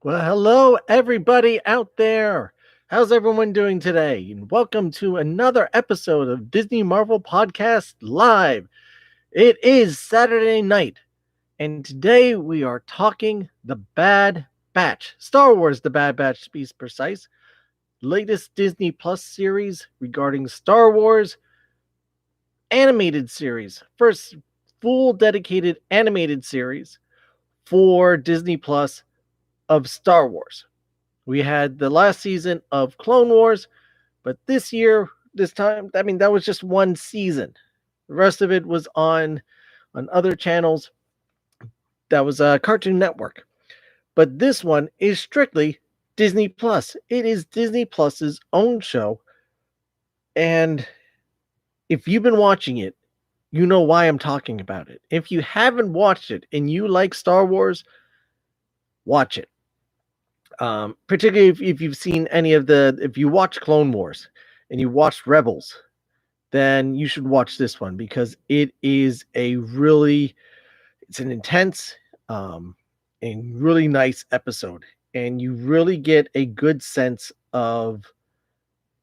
Well, hello, everybody out there. How's everyone doing today? And welcome to another episode of Disney Marvel Podcast Live. It is Saturday night, and today we are talking The Bad Batch, Star Wars The Bad Batch to be precise, latest Disney Plus series regarding Star Wars animated series. First full dedicated animated series for Disney Plus of Star Wars. We had the last season of Clone Wars, but this time, that was just one season. The rest of it was on other channels. That was a Cartoon Network. But this one is strictly Disney Plus. It is Disney Plus's own show, and if you've been watching it, you know why I'm talking about it. If you haven't watched it and you like Star Wars, watch it. Particularly if you've seen if you watch Clone Wars and you watched Rebels, then you should watch this one because it's an intense and really nice episode, and you really get a good sense of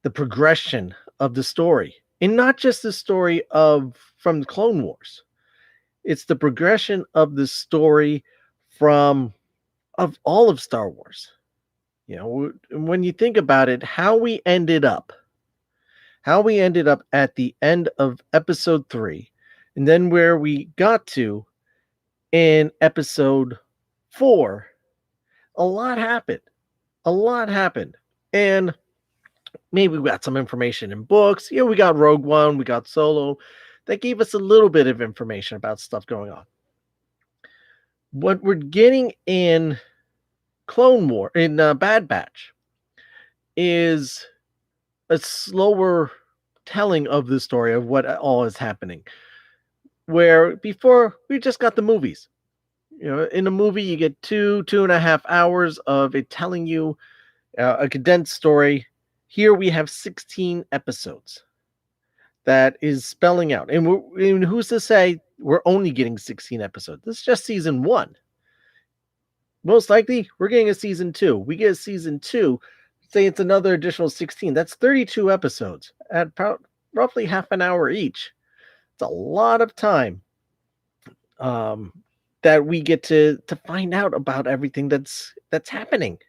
the progression of the story, and not just the story of from the Clone Wars. It's the progression of the story from of all of Star Wars. When you think about it, how we ended up at the end of episode 3, and then where we got to in episode 4, a lot happened. A lot happened. And maybe we got some information in books. We got Rogue One, we got Solo. That gave us a little bit of information about stuff going on. What we're getting in Bad Batch, is a slower telling of the story of what all is happening. Where before we just got the movies. In a movie you get 2.5 hours of it telling you a condensed story. Here we have 16 episodes that is spelling out. And who's to say we're only getting 16 episodes? This is just season 1. Most likely we're getting a season 2. We get a season 2, say it's another additional 16. That's 32 episodes at roughly half an hour each. It's a lot of time that we get to find out about everything that's happening,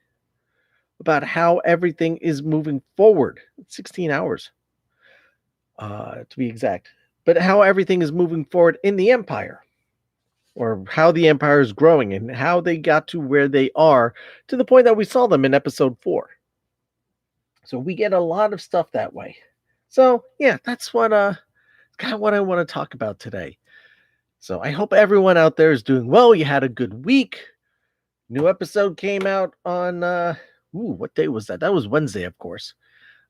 about how everything is moving forward. 16 hours, to be exact, but how everything is moving forward in the Empire, or how the Empire is growing and how they got to where they are to the point that we saw them in episode 4. So we get a lot of stuff that way. So yeah, that's kind of what I want to talk about today. So I hope everyone out there is doing well. You had a good week. New episode came out on what day was that? That was Wednesday, of course.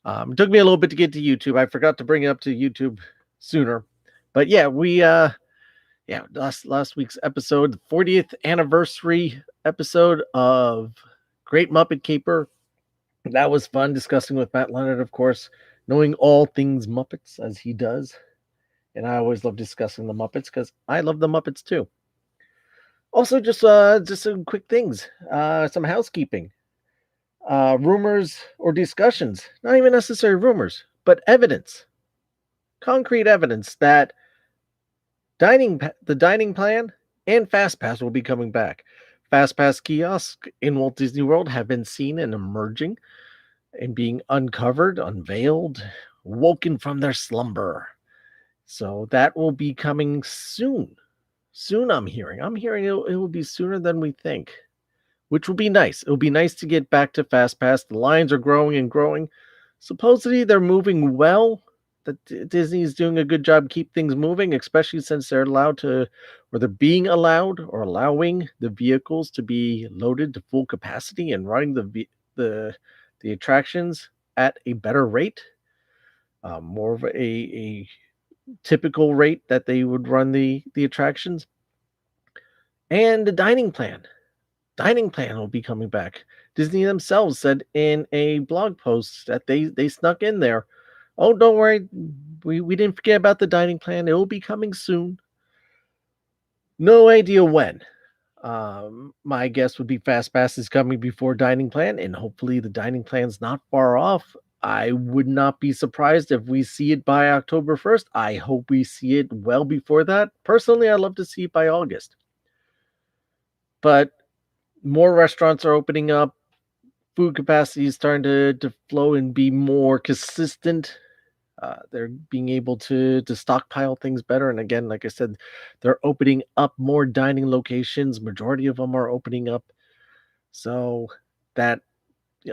It took me a little bit to get to YouTube. I forgot to bring it up to YouTube sooner. But yeah, last week's episode, the 40th anniversary episode of Great Muppet Caper. That was fun discussing with Matt Leonard, of course, knowing all things Muppets as he does. And I always love discussing the Muppets because I love the Muppets too. Also, just some quick things, some housekeeping, rumors or discussions. Not even necessarily rumors, but evidence, concrete evidence that the dining plan and Fast Pass will be coming back. Fast Pass kiosks in Walt Disney World have been seen and emerging and being uncovered, unveiled, woken from their slumber. So that will be coming soon. Soon, I'm hearing. It will be sooner than we think, which will be nice. It will be nice to get back to Fast Pass. The lines are growing and growing. Supposedly they're moving well. That Disney is doing a good job keep things moving, especially since they're being allowed or allowing the vehicles to be loaded to full capacity and running the attractions at a better rate, more of a typical rate that they would run the attractions. And the dining plan will be coming back. Disney themselves said in a blog post that they snuck in there, oh, don't worry, we didn't forget about the dining plan. It will be coming soon. No idea when. My guess would be Fast Pass is coming before Dining Plan, and hopefully the Dining Plan's not far off. I would not be surprised if we see it by October 1st. I hope we see it well before that. Personally, I'd love to see it by August. But more restaurants are opening up. Food capacity is starting to flow and be more consistent. They're being able to stockpile things better. And again, like I said, they're opening up more dining locations. Majority of them are opening up. So that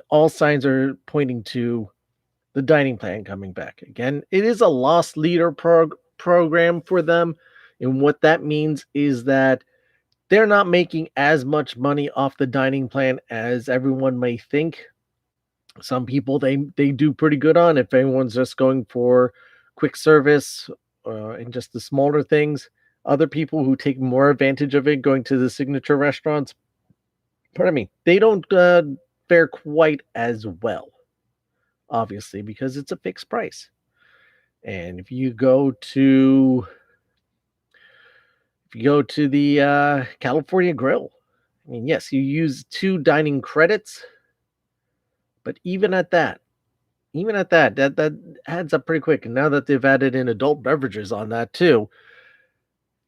all signs are pointing to the dining plan coming back. Again, it is a loss leader program for them. And what that means is that they're not making as much money off the dining plan as everyone may think. Some people they do pretty good on if anyone's just going for quick service and just the smaller things. Other people who take more advantage of it, going to the signature restaurants, pardon me, they don't fare quite as well, obviously, because it's a fixed price. And if you go to the California Grill, I mean, yes, you use 2 dining credits, but even at that adds up pretty quick. And now that they've added in adult beverages on that too,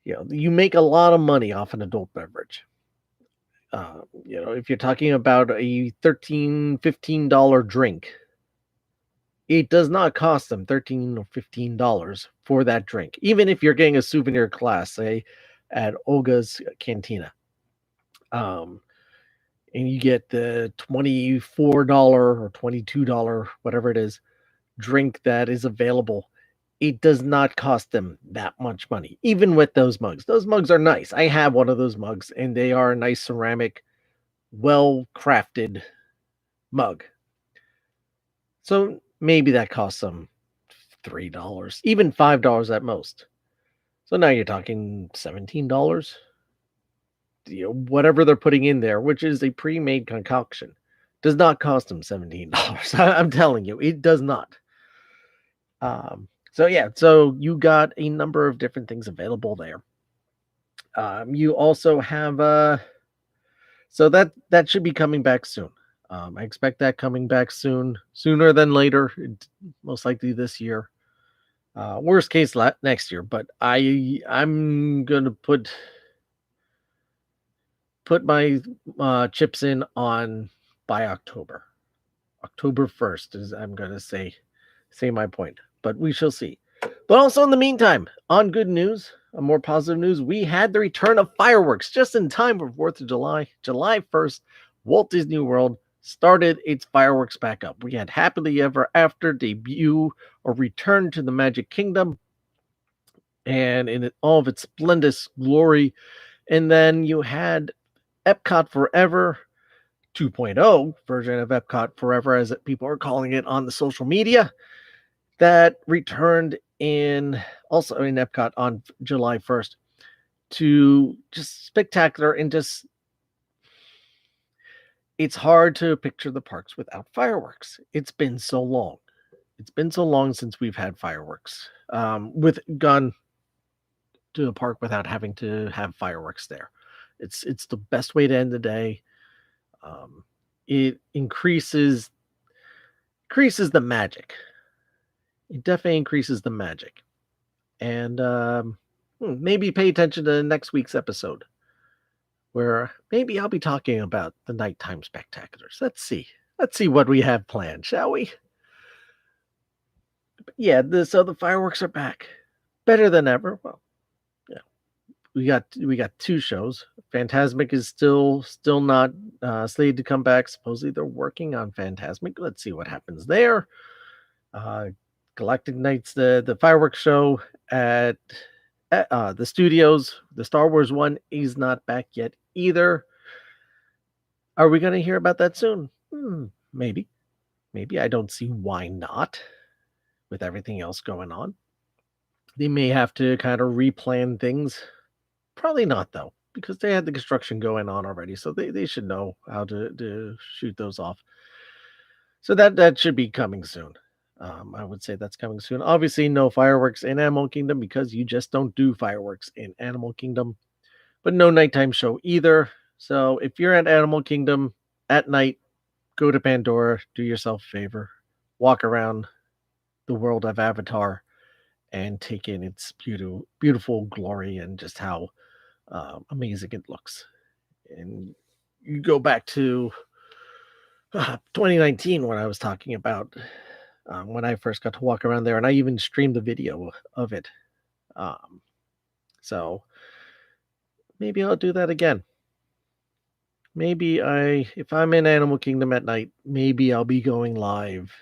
you make a lot of money off an adult beverage. If you're talking about a $13-15 drink, it does not cost them $13 or $15 for that drink, even if you're getting a souvenir glass, say at Olga's Cantina. Um, and you get the $24 or $22, whatever it is, drink that is available. It does not cost them that much money, even with those mugs. Those mugs are nice. I have one of those mugs, and they are a nice ceramic, well crafted mug. So maybe that costs them $3, even $5 at most. So now you're talking $17. Whatever they're putting in there, which is a pre-made concoction, does not cost them $17. I'm telling you, it does not. So yeah, so you got a number of different things available there. You also have so that should be coming back soon. I expect that coming back sooner than later, most likely this year. Worst case next year, but I'm gonna put my chips in on by October. October 1st is I'm gonna say my point, but we shall see. But also in the meantime, on good news, more positive news, we had the return of fireworks just in time for 4th of July. July 1st, Walt Disney World started its fireworks back up. We had Happily Ever After debut or return to the Magic Kingdom and in all of its splendid glory. And then you had Epcot Forever 2.0 version of Epcot Forever, as people are calling it on the social media, that returned also in Epcot on July 1st to just spectacular and just it's hard to picture the parks without fireworks. It's been so long. It's been so long since we've had fireworks. With gone to a park without having to have fireworks there. It's the best way to end the day. It increases the magic. It definitely increases the magic. And maybe pay attention to next week's episode, where maybe I'll be talking about the nighttime spectaculars. Let's see what we have planned, shall we? But yeah, so the fireworks are back, better than ever. Well, yeah, we got 2 shows. Fantasmic is still not slated to come back. Supposedly they're working on Fantasmic. Let's see what happens there. Galactic Nights, the fireworks show at the studios, the Star Wars one is not back yet either. Are we going to hear about that soon? Maybe. I don't see why not, with everything else going on. They may have to kind of replan things. Probably not, though, because they had the construction going on already, so they should know how to shoot those off. So that should be coming soon. I would say that's coming soon. Obviously, no fireworks in Animal Kingdom because you just don't do fireworks in Animal Kingdom. but no nighttime show either. So if you're at Animal Kingdom at night, go to Pandora, do yourself a favor, walk around the world of Avatar and take in its beautiful glory and just how amazing it looks. And you go back to 2019 when I was talking about when I first got to walk around there, and I even streamed the video of it. Um, so maybe I'll do that again. Maybe if I'm in Animal Kingdom at night, maybe I'll be going live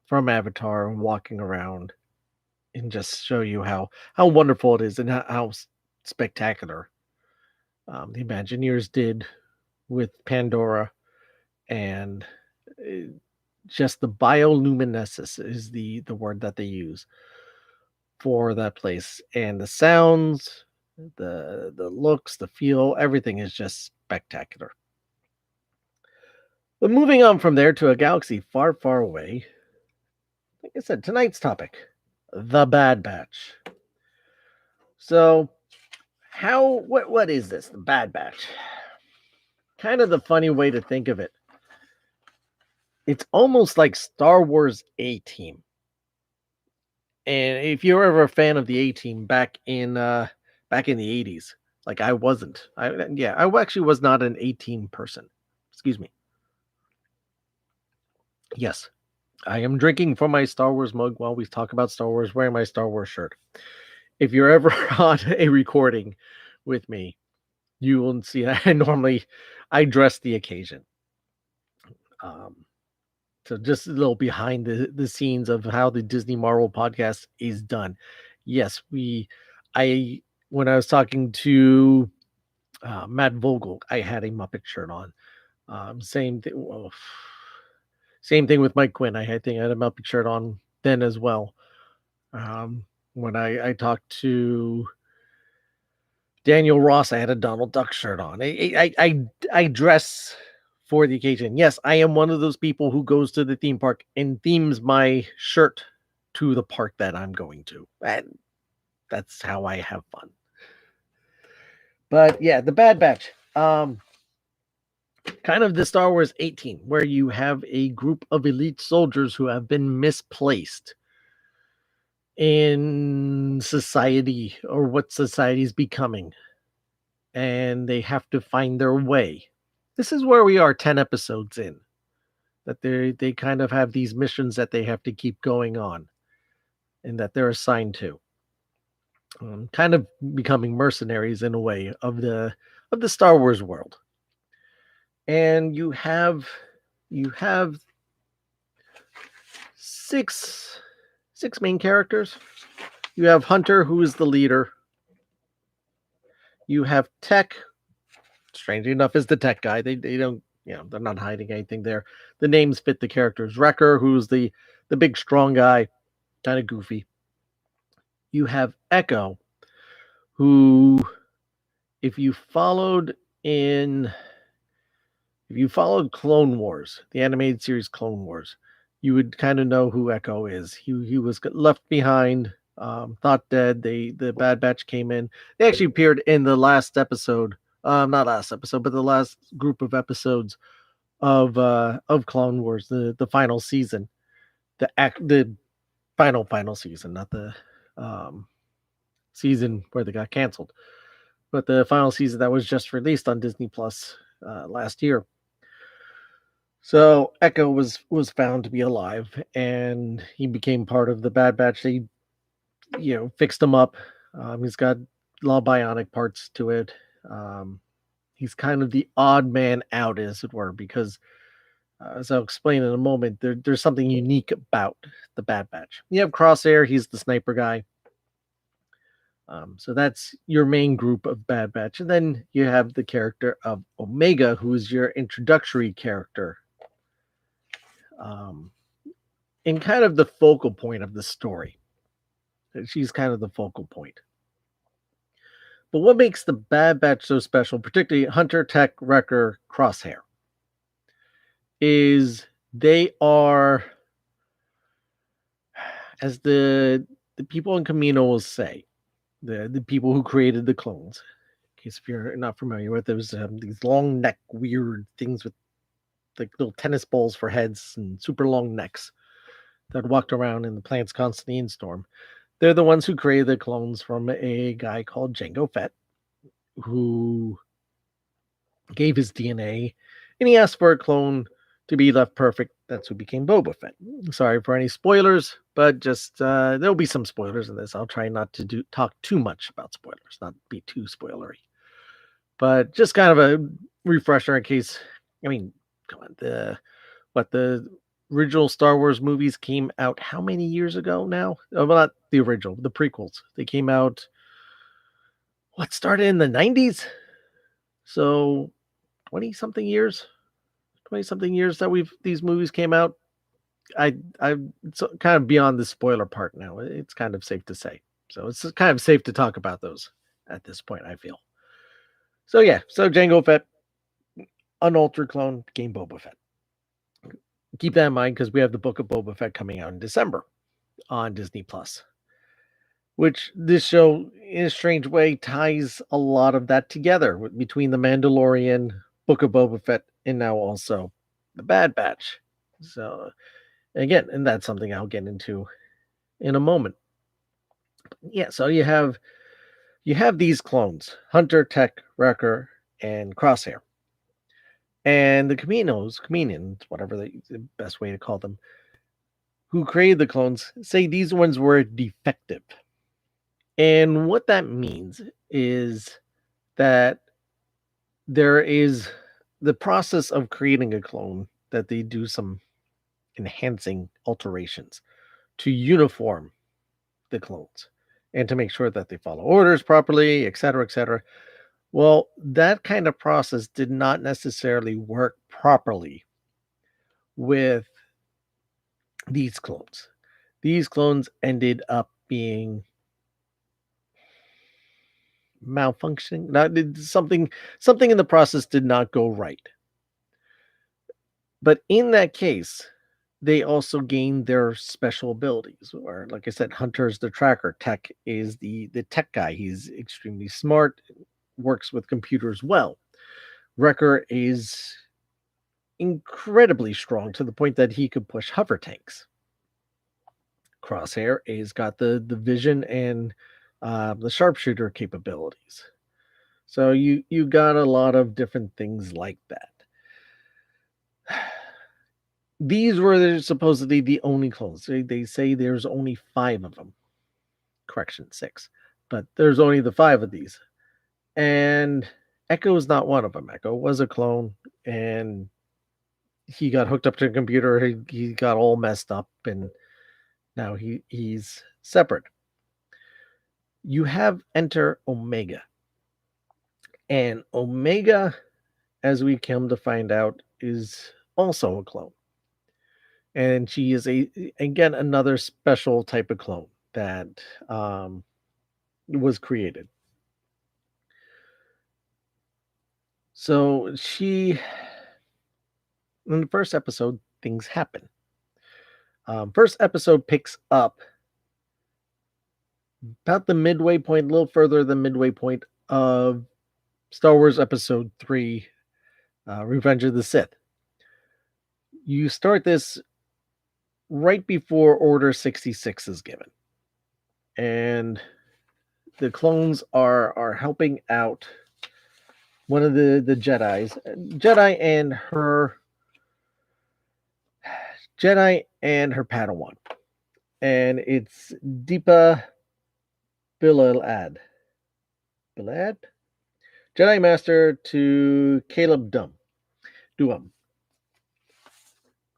from Avatar and walking around and just show you how wonderful it is and how spectacular the Imagineers did with Pandora, and just the bioluminescence is the word that they use for that place, and the sounds, the looks, the feel, everything is just spectacular. But moving on from there to a galaxy far, far away, like I said, tonight's topic, the Bad Batch. So, what is this, the Bad Batch? Kind of the funny way to think of it. It's almost like Star Wars A-Team. And if you're ever a fan of the A-Team back in the 80s, like I wasn't. I actually was not an A-Team person. Excuse me. Yes, I am drinking from my Star Wars mug while we talk about Star Wars, wearing my Star Wars shirt. If you're ever on a recording with me, you will see I dress the occasion. So just a little behind the scenes of how the Disney Marvel podcast is done. Yes, when I was talking to Matt Vogel, I had a Muppet shirt on. Same thing. Well, same thing with Mike Quinn. I think I had a Muppet shirt on then as well. When I talked to Daniel Ross, I had a Donald Duck shirt on. I dress for the occasion. Yes, I am one of those people who goes to the theme park and themes my shirt to the park that I'm going to. And that's how I have fun. But yeah, the Bad Batch. Kind of the Star Wars A-Team, where you have a group of elite soldiers who have been misplaced in society or what society is becoming. And they have to find their way. This is where we are 10 episodes in. That they kind of have these missions that they have to keep going on and that they're assigned to. Kind of becoming mercenaries in a way of the Star Wars world. And you have six main characters. You have Hunter, who is the leader. You have Tech. Strangely enough, is the tech guy. They don't, they're not hiding anything there. The names fit the characters. Wrecker, who's the big strong guy, kind of goofy. You have Echo, who, if you followed Clone Wars, the animated series Clone Wars, you would kind of know who Echo is. He was left behind, thought dead. The Bad Batch came in. They actually appeared in the last episode. Not last episode, but the last group of episodes of Clone Wars, the final season, the final season, not the season where they got canceled, but the final season that was just released on Disney Plus last year. So Echo was found to be alive, and he became part of the Bad Batch. They, fixed him up. He's got a lot of bionic parts to it. He's kind of the odd man out, as it were, because as I'll explain in a moment, there's something unique about the Bad Batch. You have Crosshair, he's the sniper guy. So that's your main group of Bad Batch. And then you have the character of Omega, who is your introductory character. And kind of the focal point of the story. She's kind of the focal point. But what makes the Bad Batch so special, particularly Hunter, Tech, Wrecker, Crosshair, is they are, as the people in Camino will say, the people who created the clones, case if you're not familiar with, there was these long neck weird things with like little tennis balls for heads and super long necks that walked around in the Plants Constantine storm. They're the ones who created the clones from a guy called Jango Fett, who gave his DNA, and he asked for a clone to be left perfect. That's who became Boba Fett. Sorry for any spoilers, but just there'll be some spoilers in this. I'll try not to talk too much about spoilers, not be too spoilery. But just kind of a refresher in case. I mean, come on, the original Star Wars movies came out how many years ago now? Oh, well, not the original, the prequels. They came out what started in the 90s? So 20 something years. 20 something years that these movies came out. It's kind of beyond the spoiler part now. It's kind of safe to say. So it's kind of safe to talk about those at this point, I feel. So yeah, so Jango Fett, unaltered clone, became Boba Fett. Keep that in mind because we have the Book of Boba Fett coming out in December on Disney Plus, which this show, in a strange way, ties a lot of that together between the Mandalorian, Book of Boba Fett, and now also the Bad Batch. So again, and that's something I'll get into in a moment. Yeah, so you have these clones, Hunter, Tech, Wrecker, and Crosshair. And the Kaminoans, whatever the best way to call them, who created the clones, say these ones were defective. And what that means is that there is the process of creating a clone that they do some enhancing alterations to uniform the clones and to make sure that they follow orders properly, et cetera, et cetera. Well, that kind of process did not necessarily work properly with these clones. These clones ended up being malfunctioning. Not something in the process did not go right. But in that case, they also gained their special abilities. Or like I said, Hunter's the tracker, Tech is the tech guy. He's extremely smart, works with computers well. Wrecker is incredibly strong to the point that he could push hover tanks. Crosshair is got the vision and the sharpshooter capabilities. So you got a lot of different things like that. These were supposedly the only clones. They say there's only 5 of them. Correction, 6. But there's only the 5 of these. And Echo is not one of them. Echo was a clone, and he got hooked up to a computer. He got all messed up, and now he's separate. You have enter Omega. And Omega, as we come to find out, is also a clone. And she is again another special type of clone that was created. So in the first episode, things happen. First episode picks up about the midway point, a little further than midway point of Star Wars Episode 3, Revenge of the Sith. You start this right before Order 66 is given. And the clones are helping out one of the Jedi and her Padawan. And it's Deepa Bilal. Jedi Master to Caleb Duam.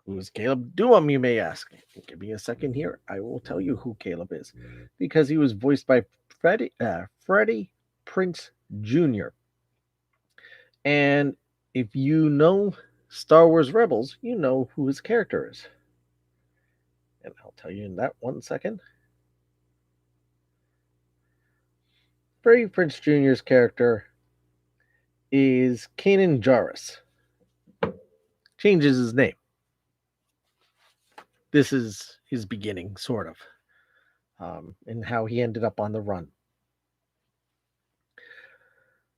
Who is Caleb Duam, you may ask? Give me a second here. I will tell you who Caleb is. Because he was voiced by Freddie Prinze Jr. And if you know Star Wars Rebels, you know who his character is. And I'll tell you in that 1 second. Freddie Prinze Jr.'s character is Kanan Jarrus. Changes his name. This is his beginning, sort of, and how he ended up on the run.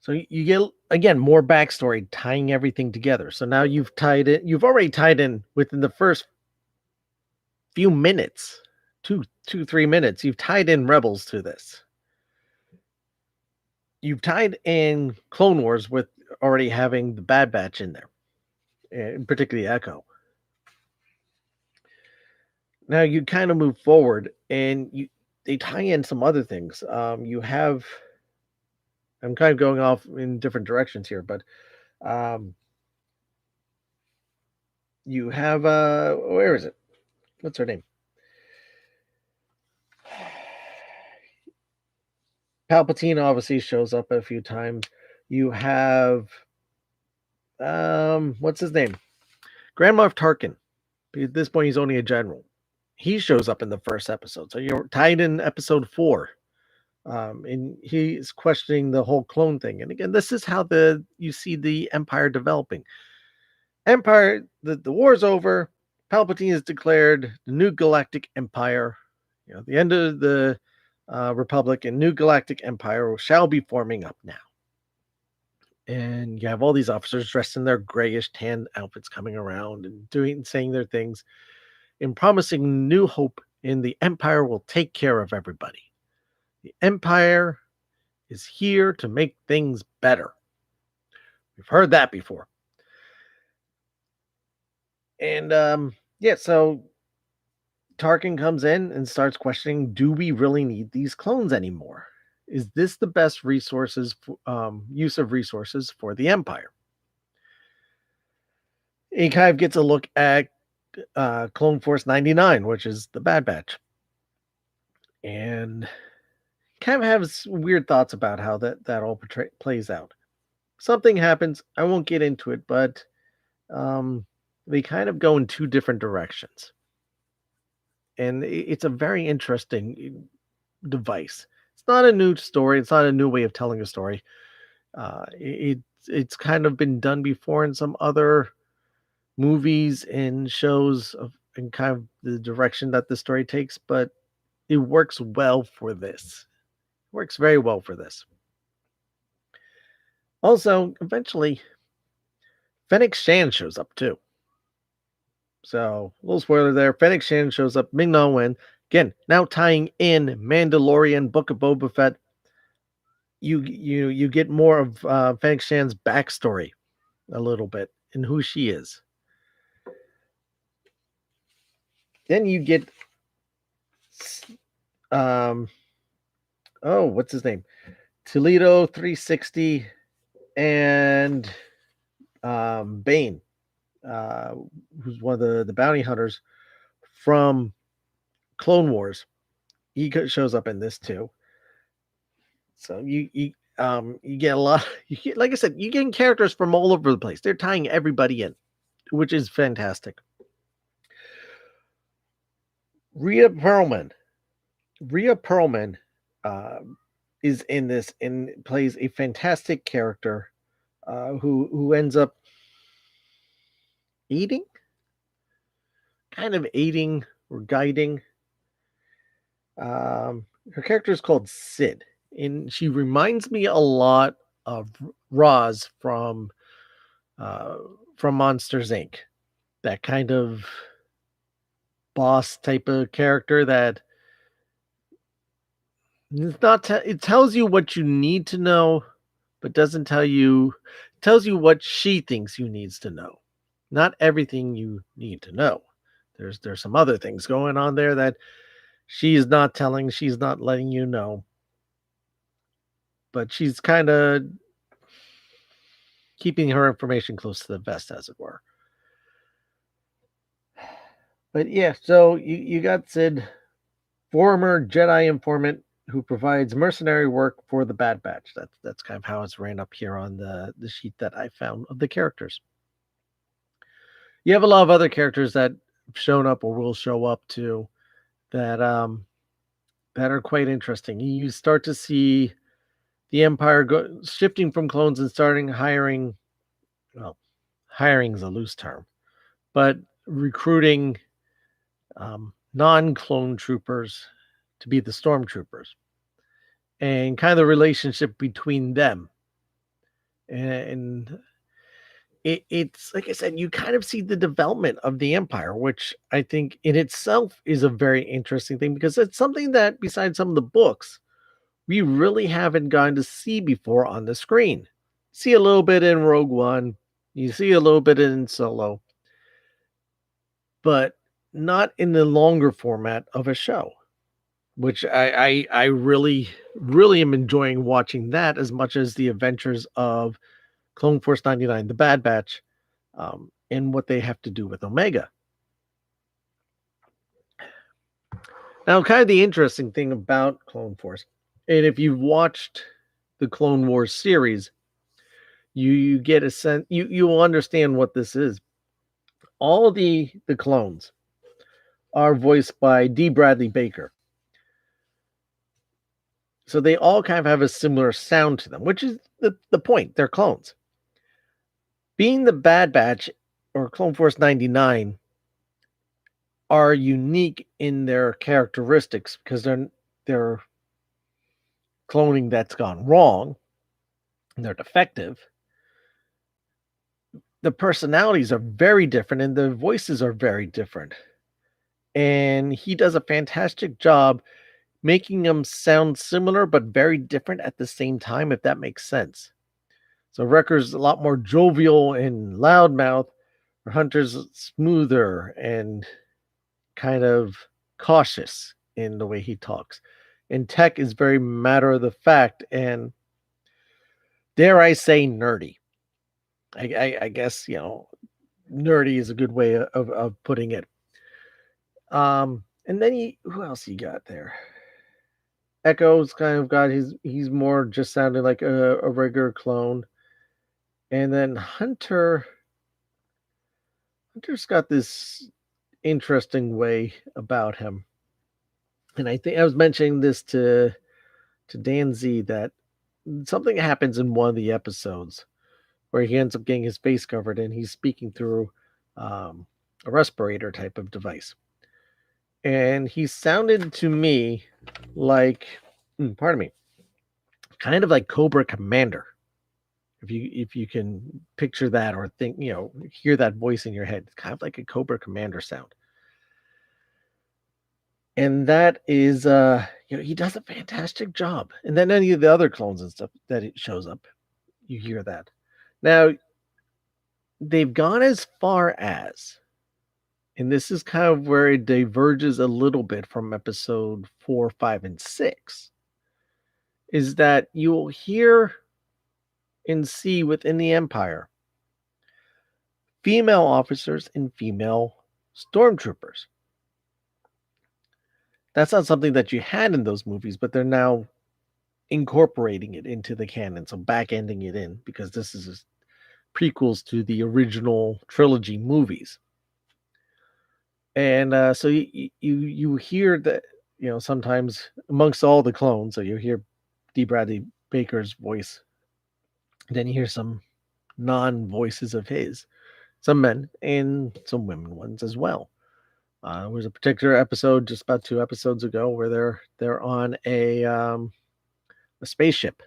So you get again more backstory tying everything together. So now you've tied it. You've already tied in within the first few minutes, 3 minutes. You've tied in Rebels to this. You've tied in Clone Wars with already having the Bad Batch in there, and particularly Echo. Now you kind of move forward, and they tie in some other things. You have I'm kind of going off in different directions here, but um, you have where is it? What's her name? Palpatine obviously shows up a few times. You have what's his name? Grand Moff Tarkin. At this point, he's only a general. He shows up in the first episode, so you're tied in episode 4, and he's questioning the whole clone thing. And again, this is how you see the Empire developing. Empire, the war's over. Palpatine is declared the new Galactic Empire. The end of the Republic and new Galactic Empire shall be forming up now. And you have all these officers dressed in their grayish tan outfits coming around and saying their things and promising new hope in the Empire will take care of everybody. The Empire is here to make things better. We've heard that before. And so Tarkin comes in and starts questioning, do we really need these clones anymore? Is this the best use of resources for the Empire? He kind of gets a look at Clone Force 99, which is the Bad Batch. And kind of has weird thoughts about how that all plays out. Something happens. I won't get into it, but they kind of go in two different directions. And it's a very interesting device. It's not a new story. It's not a new way of telling a story. It's kind of been done before in some other movies and shows and kind of the direction that the story takes, but it works well for this. It works very well for this. Also, eventually, Fennec Shan shows up too. So, a little spoiler there. Fennec Shan shows up. Ming-Na Wen. Again, now tying in Mandalorian, Book of Boba Fett. You get more of Fennec Shan's backstory a little bit and who she is. Then you get what's his name? Toledo 360 and Bane, who's one of the bounty hunters from Clone Wars. He shows up in this too. So you get a lot. Like I said, you get characters from all over the place. They're tying everybody in, which is fantastic. Rhea Perlman is in this and plays a fantastic character who ends up kind of aiding or guiding. Her character is called Sid, and she reminds me a lot of Roz from Monsters Inc. That kind of boss type of character that it's not. It tells you what you need to know, but doesn't tell you. Tells you what she thinks you needs to know. Not everything you need to know. There's some other things going on there that she's not telling. She's not letting you know. But she's kind of keeping her information close to the vest, as it were. But yeah, so you got Sid, former Jedi informant who provides mercenary work for the Bad Batch. That's kind of how it's ran up here on the sheet that I found of the characters. You have a lot of other characters that have shown up or will show up too that are quite interesting. You start to see the Empire shifting from clones and starting hiring. Well, hiring is a loose term, but recruiting non-clone troopers to be the stormtroopers, and kind of the relationship between them. and it's like I said, you kind of see the development of the empire, which I think in itself is a very interesting thing because it's something that, besides some of the books, we really haven't gotten to see before on the screen. See a little bit in Rogue One, you see a little bit in Solo, but not in the longer format of a show. Which I really really am enjoying watching that as much as the adventures of Clone Force 99, the Bad Batch, and what they have to do with Omega. Now, kind of the interesting thing about Clone Force, and if you've watched the Clone Wars series, you get a sense, you will understand what this is. All the clones are voiced by D. Bradley Baker. So they all kind of have a similar sound to them, which is the point. They're clones. Being the Bad Batch or Clone Force 99 are unique in their characteristics because they're cloning that's gone wrong and they're defective. The personalities are very different and the voices are very different. And he does a fantastic job making them sound similar but very different at the same time, if that makes sense. So Wrecker's a lot more jovial and loudmouth, or Hunter's smoother and kind of cautious in the way he talks. And Tech is very matter of the fact and, dare I say, nerdy. I guess, nerdy is a good way of putting it. And then who else you got there? Echo's kind of got he's more just sounding like a regular clone. And then Hunter's got this interesting way about him. And I think I was mentioning this to Dan Z that something happens in one of the episodes where he ends up getting his face covered and he's speaking through a respirator type of device. And he sounded to me like, pardon me, kind of like Cobra Commander. If you can picture that or think, hear that voice in your head, it's kind of like a Cobra Commander sound. And that is, he does a fantastic job. And then any of the other clones and stuff that it shows up, you hear that. Now, they've gone as far as, and this is kind of where it diverges a little bit from episode 4, 5, and 6, is that you will hear and see within the Empire female officers and female stormtroopers. That's not something that you had in those movies, but they're now incorporating it into the canon, so back-ending it in, because this is prequels to the original trilogy movies. And so you hear that, sometimes amongst all the clones, so you hear D. Bradley Baker's voice, then you hear some non-voices of his, some men and some women ones as well. There was a particular episode just about 2 episodes ago where they're on a spaceship,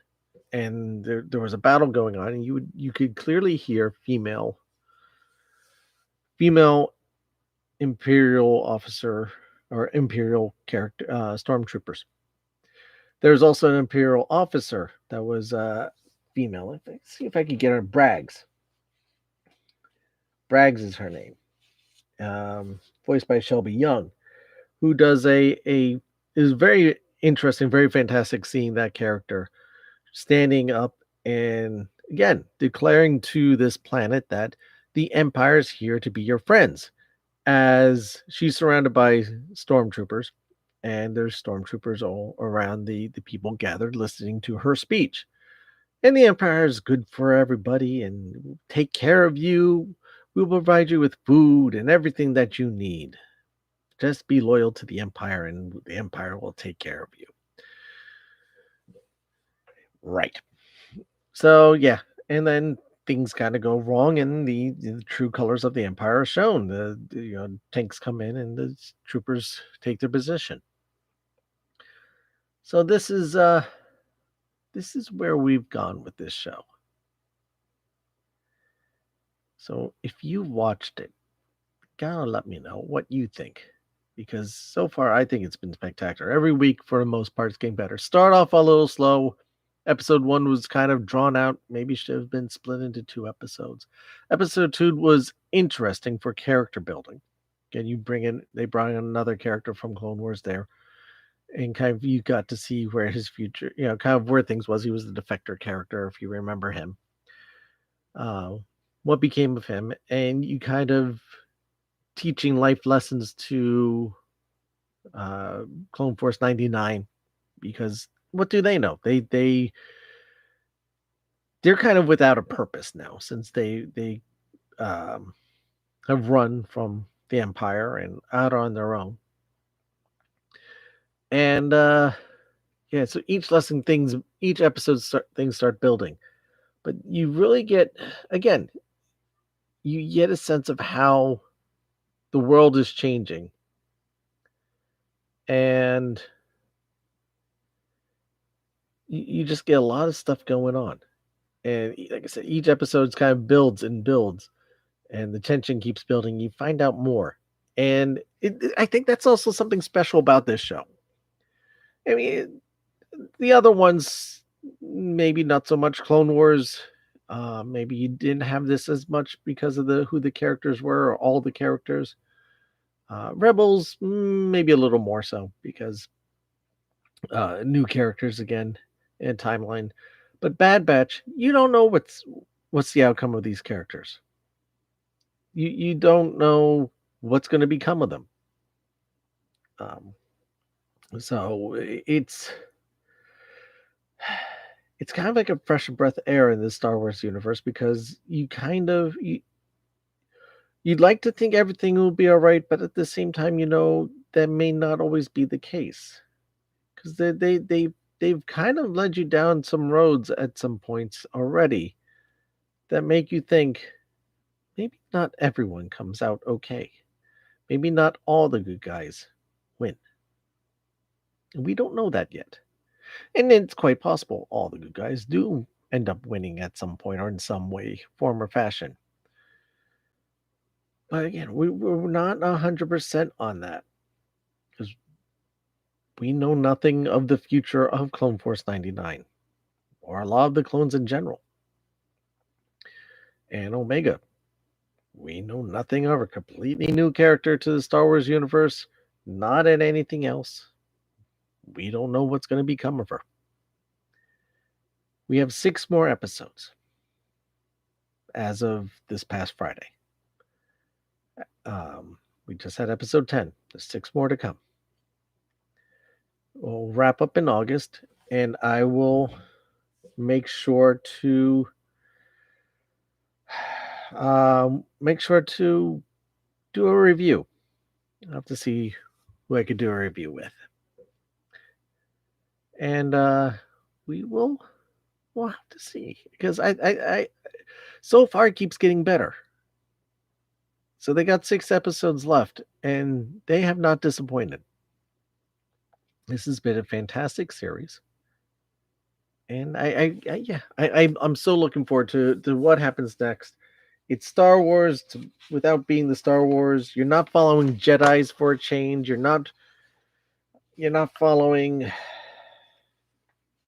and there was a battle going on, and you could clearly hear female Imperial officer or Imperial character stormtroopers. There's also an Imperial officer that was female. Let's see if I could get her. Braggs is her name. Voiced by Shelby Young, who does is very interesting, very fantastic seeing that character standing up and again declaring to this planet that the Empire is here to be your friends, as she's surrounded by stormtroopers, and there's stormtroopers all around the people gathered listening to her speech. And the Empire is good for everybody and take care of you. We'll provide you with food and everything that you need. Just be loyal to the Empire and the Empire will take care of you. Right. So, yeah. And then things kind of go wrong and the true colors of the Empire are shown. The tanks come in and the troopers take their position. So this is where we've gone with this show. So if you watched it, gotta let me know what you think. Because so far, I think it's been spectacular. Every week, for the most part, it's getting better. Start off a little slow. Episode 1 was kind of drawn out. Maybe should have been split into 2 episodes. Episode 2 was interesting for character building. Again, they brought in another character from Clone Wars there. And kind of you got to see where his future, kind of where things was. He was the defector character, if you remember him. Uh, what became of him, and you kind of teaching life lessons to Clone Force 99, because what do they know? They're kind of without a purpose now, since they um, have run from the Empire and out on their own. And yeah, so each episode things start building, but you really get, again, you get a sense of how the world is changing, and you just get a lot of stuff going on. And like I said, each episode kind of builds and builds, and the tension keeps building. You find out more, and I think that's also something special about this show. I mean, the other ones, maybe not so much. Clone Wars, maybe you didn't have this as much because of who the characters were, or all the characters. Rebels, maybe a little more so because new characters again and timeline. But Bad Batch, you don't know what's the outcome of these characters. You don't know what's going to become of them. Um, so it's kind of like a fresh breath of air in the Star Wars universe, because you'd like to think everything will be all right, but at the same time, that may not always be the case, because they've kind of led you down some roads at some points already that make you think maybe not everyone comes out okay. Maybe not all the good guys win. And we don't know that yet. And it's quite possible all the good guys do end up winning at some point or in some way, form, or fashion. But again, we're not 100% on that, because we know nothing of the future of Clone Force 99 or a lot of the clones in general. And Omega, we know nothing of a completely new character to the Star Wars universe, not in anything else. We don't know what's going to become of her. We have 6 more episodes as of this past Friday. We just had episode 10. There's 6 more to come. We'll wrap up in August, and I will make sure to do a review. I'll have to see who I could do a review with. And we'll have to see, because I so far it keeps getting better. So they got 6 episodes left, and they have not disappointed. This has been a fantastic series, and I'm so looking forward to what happens next. It's Star Wars without being the Star Wars. You're not following Jedi's for a change. You're not following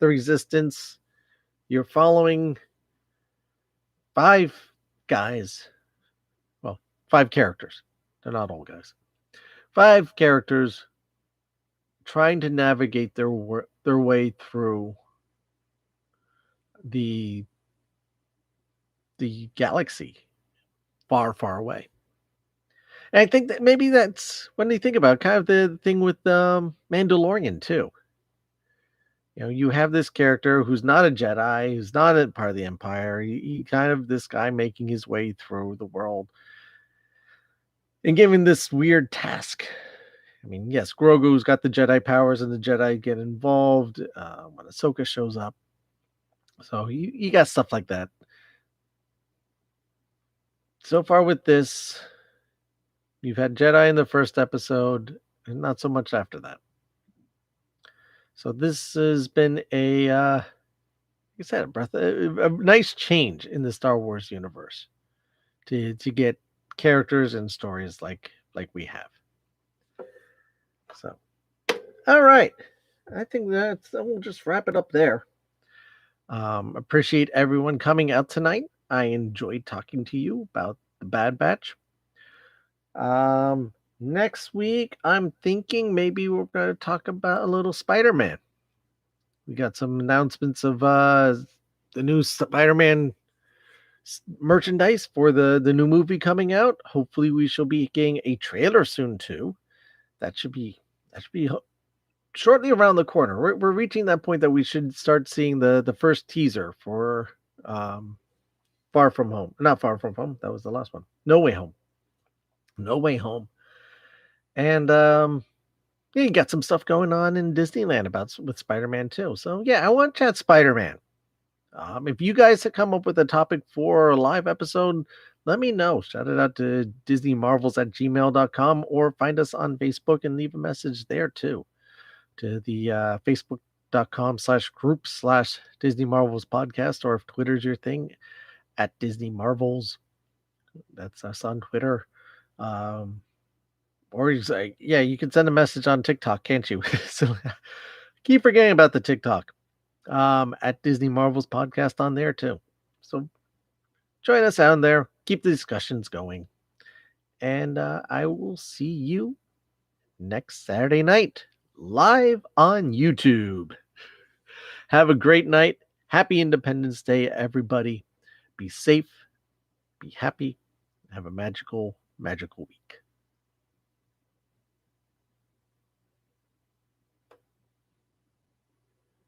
the Resistance. You're following 5 guys. Well, 5 characters. They're not all guys. 5 characters trying to navigate their way through the galaxy far, far away. And I think that maybe that's, when you think about it, kind of the thing with Mandalorian too. You have this character who's not a Jedi, who's not a part of the Empire. He kind of this guy making his way through the world and given this weird task. I mean, yes, Grogu's got the Jedi powers, and the Jedi get involved when Ahsoka shows up. So you got stuff like that. So far with this, you've had Jedi in the first episode, and not so much after that. So this has been like I said, a nice change in the Star Wars universe. to get characters and stories like we have. So, all right, I think we'll just wrap it up there. Appreciate everyone coming out tonight. I enjoyed talking to you about the Bad Batch. Next week, I'm thinking maybe we're going to talk about a little Spider-Man. We got some announcements of the new Spider-Man merchandise for the new movie coming out. Hopefully, we shall be getting a trailer soon too. That should be shortly around the corner. We're reaching that point that we should start seeing the first teaser for Far From Home. Not Far From Home. That was the last one. No Way Home. No Way Home. And yeah, you got some stuff going on in Disneyland with Spider-Man too. So yeah, I want to chat Spider-Man. If you guys have come up with a topic for a live episode, let me know. Shout it out to disneymarvels@gmail.com or find us on Facebook and leave a message there too. To the facebook.com/group/Disney Marvels podcast, or if Twitter's your thing, at Disney Marvels. That's us on Twitter. Or you say, yeah, you can send a message on TikTok, can't you? So keep forgetting about the TikTok. At Disney Marvels podcast on there too. So join us out there. Keep the discussions going. And I will see you next Saturday night live on YouTube. Have a great night. Happy Independence Day, everybody. Be safe, be happy, have a magical, magical week.